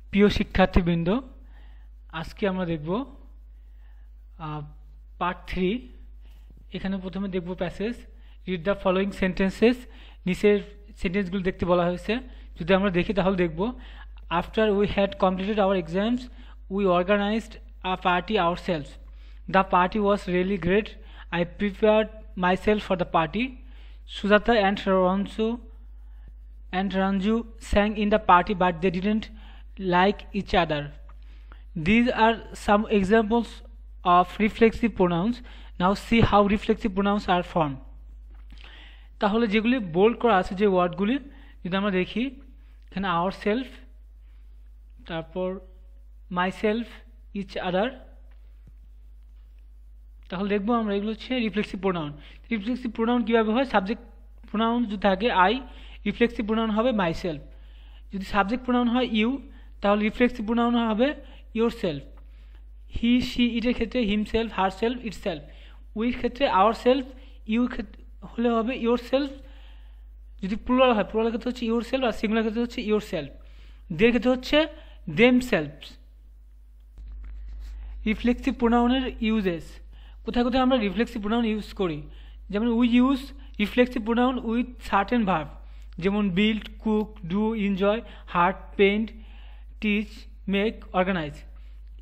প্রিয় শিক্ষার্থীবৃন্দ, আজকে আমরা দেখব পার্ট 3। এখানে প্রথমে দেখব passage. Read the following sentences. নিচের সেন্টেন্সগুলো দেখতে বলা হয়েছে। যদি আমরা দেখি তাহলে দেখব, after we had completed our exams we organised a party ourselves. The party was really great. I prepared myself for the party. Sujata and Ranju sang in the party, but they didn't like each other. These are some examples of reflexive pronouns. Now see how reflexive pronouns are formed. তাহলে যেগুলি bold করা আছে, যে ওয়ার্ডগুলি যদি আমরা দেখি, এখানে our self, তারপর মাই সেলফ, ইচ আদার, তাহলে দেখবো আমরা এগুলো হচ্ছে রিফ্লেক্সিভ প্রোনাউন। রিফ্লেক্সিভ প্রোনাউন কীভাবে হয়? সাবজেক্ট প্রোনাউন যদি থাকে আই, রিফ্লেক্সিভ প্রোনাউন হবে মাই সেলফ। যদি সাবজেক্ট প্রোনাউন হয় ইউ, তাহলে রিফ্লেক্সিভ প্রোনাউন হবে ইয়োর সেলফ। হি, শি, ইটের ক্ষেত্রে himself, herself, itself. উইর ক্ষেত্রে আওয়ার সেলফ, ইউ হলে হবে ইয়োর সেলফ। যদি প্লুরাল হয়, প্লুরাল ক্ষেত্রে হচ্ছে ইয়োর সেলফ, আর সিঙ্গুলার ক্ষেত্রে হচ্ছে ইয়োর সেলফ। দের ক্ষেত্রে হচ্ছে দেম সেলফস। রিফ্লেক্সিভ প্রোনাউনের ইউজেস। কোথায় কোথায় আমরা রিফ্লেক্সিভ প্রোনাউন ইউজ করি? যেমন we use reflexive pronoun with certain verb, যেমন build, cook, do, enjoy, hurt, paint, teach, make, organise.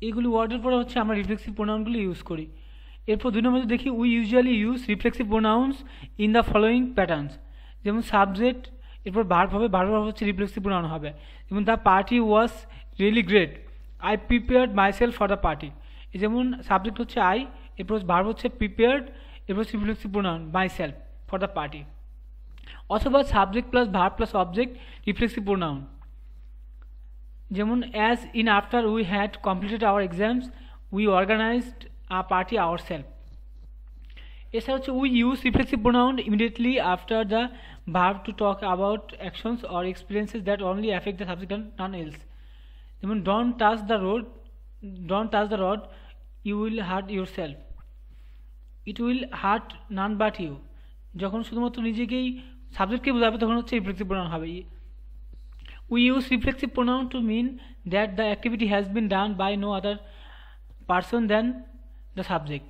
এইগুলি ওয়ার্ডের পরে হচ্ছে আমরা রিফ্লেক্সিভ প্রোনাউনগুলি ইউজ করি। এরপর 2 নম্বরে দেখি, we usually use reflexive pronouns in the following patterns. যেমন সাবজেক্ট, এরপর ভার্ব হবে, ভার্ব হচ্ছে রিফ্লেক্সিভ প্রোনাউন হবে। যেমন the party was really great. I prepared myself for the party. যেমন সাবজেক্ট হচ্ছে আই, এরপর ভার্ব হচ্ছে প্রিপেয়ার্ড, এরপর reflexive pronoun myself for the party. অথবা subject plus verb plus object reflexive pronoun. যেমন as in after we had completed our exams we organised a party ourselves. এছাড়া হচ্ছে we use reflexive pronoun immediately after the verb to talk about actions or experiences that only affect the subject and none else. যেমন don't touch the rod, you will hurt yourself. It will hurt none but you. যখন শুধুমাত্র নিজেকেই সাবজেক্টকে বোঝাবে তখন হচ্ছে reflexive pronoun হবে। We use reflexive pronoun to mean that the activity has been done by no other person than the subject.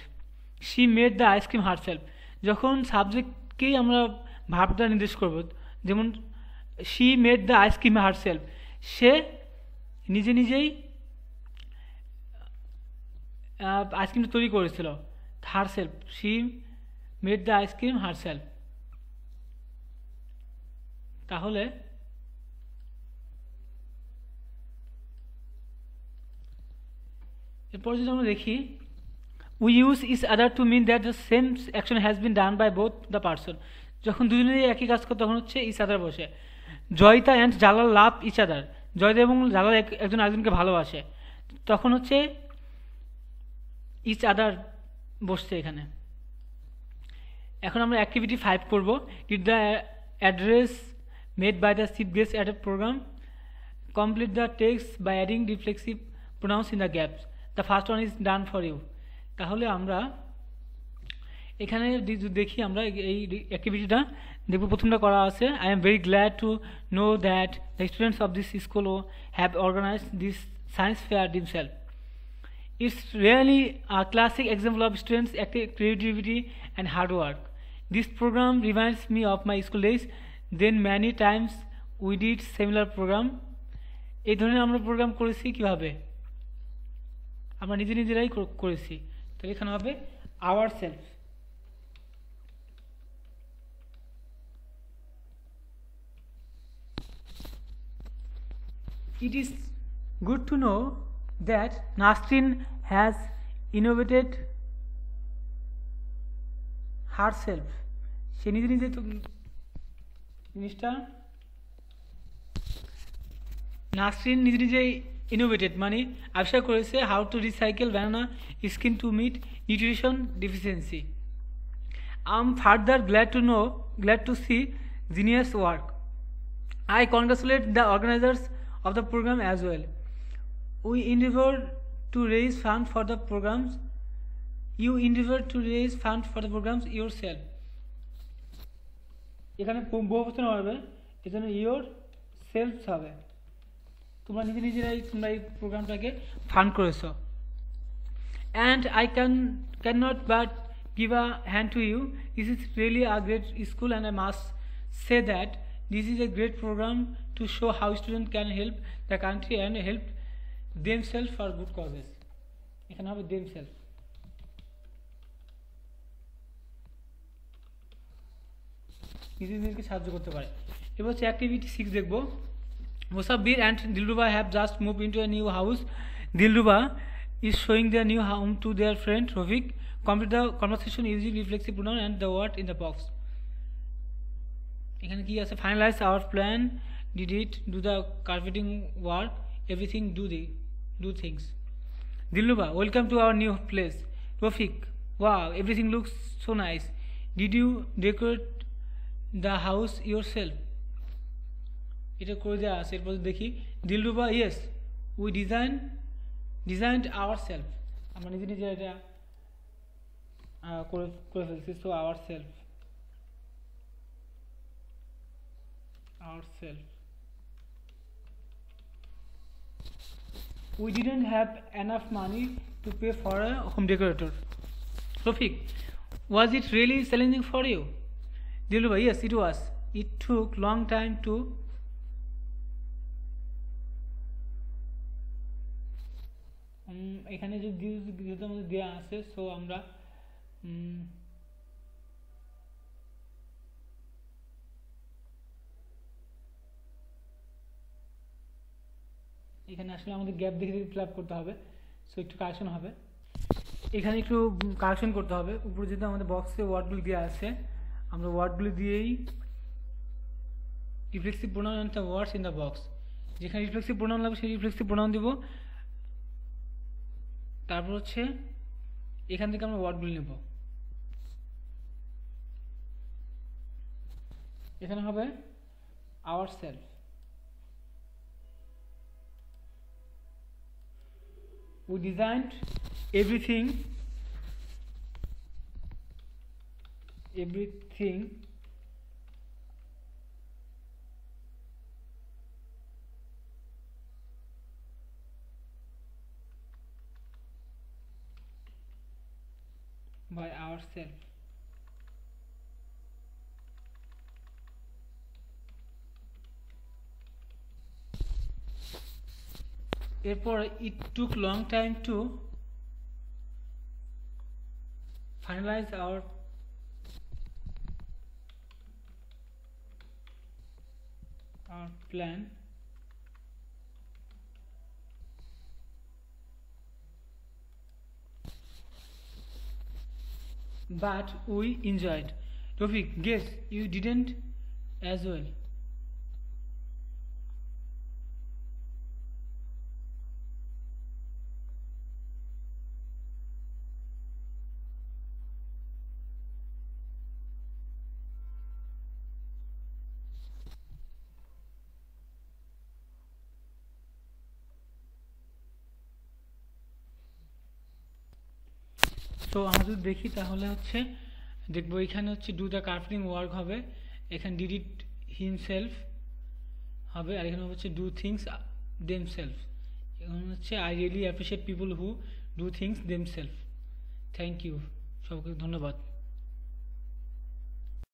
She made the ice cream herself. যখন সাবজেক্টকেই আমরা ভাবটা নির্দেশ করব, যেমন she made the ice cream herself, সে নিজে নিজেই আইসক্রিমটা তৈরি করেছিল। Herself, she made the ice cream herself. তাহলে এরপর যদি আমরা দেখি, we use each other to mean that the same action has been done by both the person. যখন দুজনেই একই কাজ করে তখন হচ্ছে ইচ আদার বসে। Joyita and Jalal love each other. Joyita এবং জালাল একজন আরেকজনকে ভালোবাসে, তখন হচ্ছে ইচ আদার বসছে এখানে। এখন আমরা অ্যাক্টিভিটি 5 করব। Read the address made by the chief guest at a programme. Complete the text by adding reflexive pronouns in the gaps. The first one is done for you. তাহলে আমরা এখানে দেখি, আমরা এই অ্যাক্টিভিটিটা দেখব। প্রথমটা করা আছে, I am very glad to know that the students of this school have organised this science fair themselves. It's really a classic example of students' active creativity and hard work. This program reminds me of my school days. Then many times we did similar program. এই ধরনের আমরা programme করেছি কিভাবে? আমরা নিজেরাই করেছি। তো এখানে হবে our self. It is good to know that Nasrin has innovated herself. সে নিজে নিজে জিনিসটা, নাসরিন নিজে নিজেই ইনোভেটেড মানে আবিষ্কার করেছে how to recycle banana skin to meet nutrition deficiency. I am further glad to see genius work. I congratulate the organizers of the program as well. We endeavored to raise funds for the programs. You endeavored to raise funds for the programs yourself. এখানে বহুবচন হবে, এজন্য your self হবে। তোমরা নিজেরাই তোমরা এই প্রোগ্রামটাকে fund করেছো। And I cannot but give a hand to you. This is really a great school, and I must say that this is a great program to show how students can help the country and help themselves for good causes. এখানে হবে themselves। নিজেদেরকে সাহায্য করতে পারে। এবার হচ্ছে activity 6 দেখবো। Musabbir and Dilruba have just moved into a new house. Dilruba is showing their new home to their friend Rafik. Complete the conversation using reflexive pronoun and the word in the box. এখানে কি আছে? Finalize our plan, did it, do the carpeting work, everything, do things. Dilruba, welcome to our new place. Rafik, wow, everything looks so nice. Did you decorate the house yourself? এটা করে দেওয়া আছে। এরপর দেখি Dilruba, yes we designed our self, আমরা নিজে এটা করে ফেলছি। So our self we didn't have enough money to pay for a home decorator. Rafiq, was it really challenging for you? Dilruba, yes it was, it took long time to এখানে যেহেতু আমাদের দেওয়া আছে, সো আমরা এখানে আসলে আমাদের গ্যাপ দেখে ফিল আপ করতে হবে। সো একটু কারেকশন হবে, এখানে একটু কারেকশন করতে হবে। উপরে যেহেতু আমাদের বক্সে ওয়ার্ডগুলি দেওয়া আছে, আমরা ওয়ার্ডগুলি দিয়েই reflexive pronoun and the words in the box, যেখানে রিফ্লেক্সিভ প্রোনাউন লাগবে সেই রিফ্লেক্সিভ প্রোনাউন দিব। তারপর হচ্ছে এখান থেকে আমরা ওয়ার্ডগুলি নেব। এখানে হবে hour self, we designed everything by ourselves. এরপর it took long time to finalize our plan, but we enjoyed. Rafik, guess you didn't as well. তো আমরা যদি দেখি তাহলে হচ্ছে দেখবো এখানে হচ্ছে ডু দ্য কার্পেটিং ওয়ার্ক হবে, এখানে ডিড ইট হিমসেলফ হবে, আর এখানে হচ্ছে ডু থিংস দেমসেলফ। এখানে হচ্ছে I really appreciate people who do things themselves. Thank you, সবাইকে ধন্যবাদ।